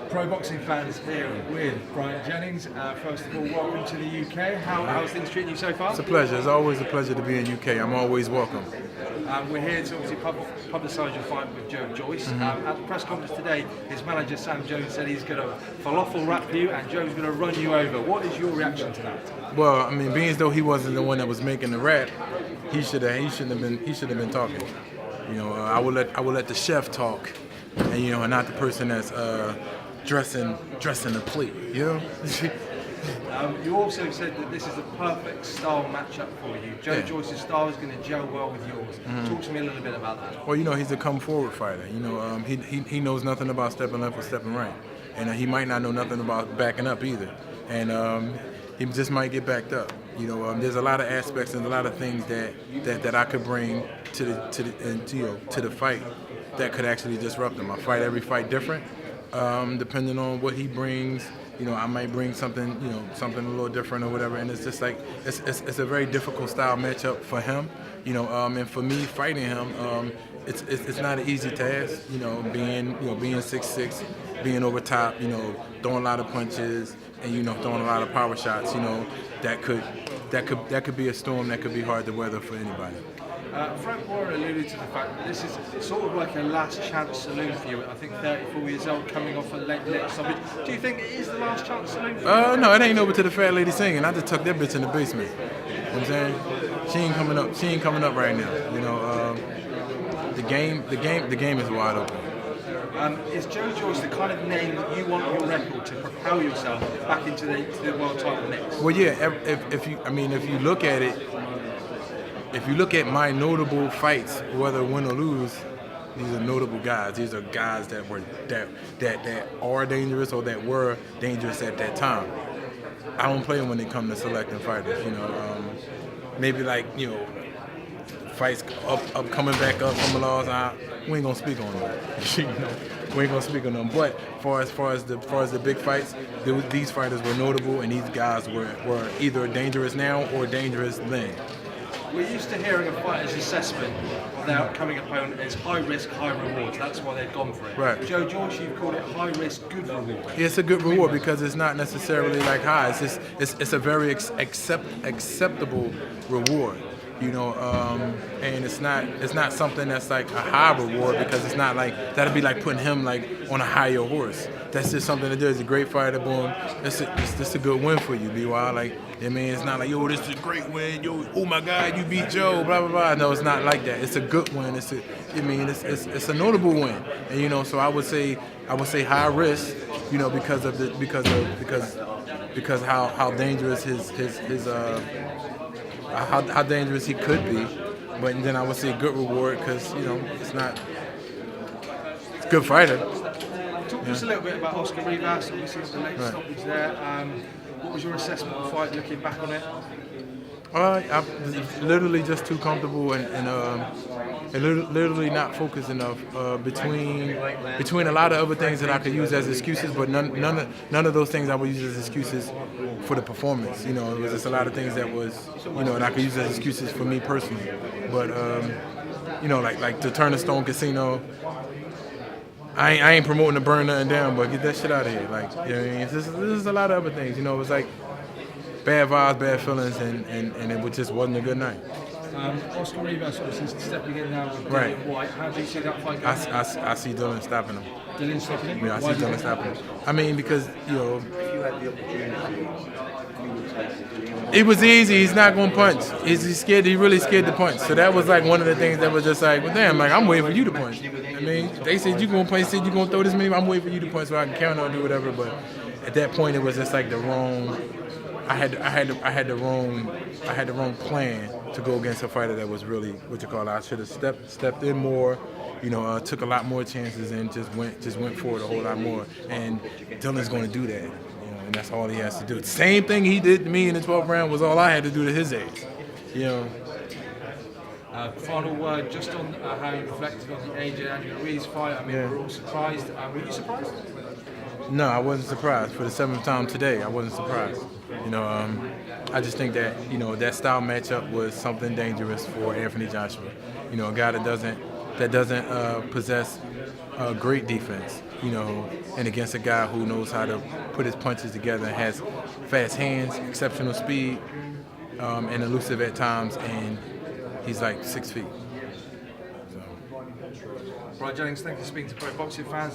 Pro boxing fans here with Bryant Jennings. First of all, welcome to the UK. How's things treating you so far? It's a pleasure. It's always a pleasure to be in UK. I'm always welcome. We're here to obviously publicise your fight with Joe Joyce. At the press conference today, his manager Sam Jones said he's going to falafel wrap you and Joe's going to run you over. What is your reaction to that? Well, I mean, being as though he wasn't the one that was making the rap, he shouldn't have been talking. You know, I will let the chef talk, and and not the person that's dressing the plate. You know. You also said that this is a perfect style matchup for you. Joe Joyce's style is going to gel well with yours. Talk to me a little bit about that. Well, he's a come forward fighter. He knows nothing about stepping left or stepping right, and he might not know nothing about backing up either. And he just might get backed up. There's a lot of aspects and a lot of things that I could bring to the fight that could actually disrupt him. I fight every fight different, depending on what he brings. I might bring something a little different or whatever, and it's just like it's a very difficult style matchup for him. And for me fighting him, it's not an easy task. Being 6'6", being over top, throwing a lot of punches and throwing a lot of power shots. That could be a storm that could be hard to weather for anybody. Frank Warren alluded to the fact that this is sort of like a last chance saloon for you. I think 34 years old, coming off a late stoppage. Do you think it is the last chance saloon for you? No, it ain't over to the fat lady singing. I just tucked that bitch in the basement. You know what I'm saying? She ain't coming up. She ain't coming up right now. The game is wide open. Is Joe Joyce the kind of name that you want your record to propel yourself back into the world title mix? Well, yeah. If you look at it. If you look at my notable fights, whether win or lose, these are notable guys. These are guys that are dangerous or that were dangerous at that time. I don't play them when they come to selecting fighters. Maybe fights up coming back up from the laws. We ain't gonna speak on them. We ain't gonna speak on them. But as far as the big fights, these fighters were notable, and these guys were either dangerous now or dangerous then. We're used to hearing a fighter's assessment of their upcoming opponent as high risk, high reward. That's why they've gone for it. Right. Joe Joyce, you've called it high risk, good reward. Yeah, it's a good reward because it's not necessarily like high. It's a very acceptable reward. And it's not something that's like a high reward because it's not like that'd be like putting him like on a higher horse. That's just something to do. He's a great fighter, boom. It's a good win for you, B.Y. Like, it's not like, yo, this is a great win. Yo, oh my God, you beat Joe, blah blah blah. No, it's not like that. It's a good win. It's a notable win. And so I would say high risk, because how dangerous his how dangerous he could be, but then I would say good reward because it's a good fighter. Talk to us a little bit about Oscar Rivas. Obviously, the late stoppage there. What was your assessment of the fight, looking back on it? I'm literally just too comfortable and literally not focused enough between a lot of other things that I could use as excuses, but none of those things I would use as excuses for the performance. It was just a lot of things that was and I could use as excuses for me personally. But like the Turner Stone Casino. I ain't promoting to burn nothing down, but get that shit out of here. Like, this is a lot of other things. It was like bad vibes, bad feelings, and it just wasn't a good night. Oscar Rivas obviously stepping in now with Whyte. How do you see that fight going? I see Dylan stopping him. Dylan stopping him? Yeah, I see Dylan stopping him. I mean, because, If you had the opportunity, you would take it. it was easy. He's not going to punch. He's scared. He really scared to punch. So that was like one of the things that was just like, well, damn, like I'm waiting for you to punch. I mean, they said you're going to punch, said you're going to throw this many. I'm waiting for you to punch so I can count or do whatever. But at that point, it was just like the wrong. I had the wrong plan to go against a fighter that was really I should have stepped in more, took a lot more chances and just went forward a whole lot more. And Dylan's going to do that, and that's all he has to do. The same thing he did to me in the 12th round was all I had to do to his age, Final word just on how you reflected on the AJ and Ruiz fight. I mean, we're all surprised. Were you surprised? No, I wasn't surprised. For the 7th time today, I wasn't surprised. I just think that, that style matchup was something dangerous for Anthony Joshua. A guy that doesn't that doesn't possess great defense, you know, and against a guy who knows how to put his punches together and has fast hands, exceptional speed, and elusive at times, and he's like 6 feet. Bryant Jennings, thank you for speaking to pro boxing fans.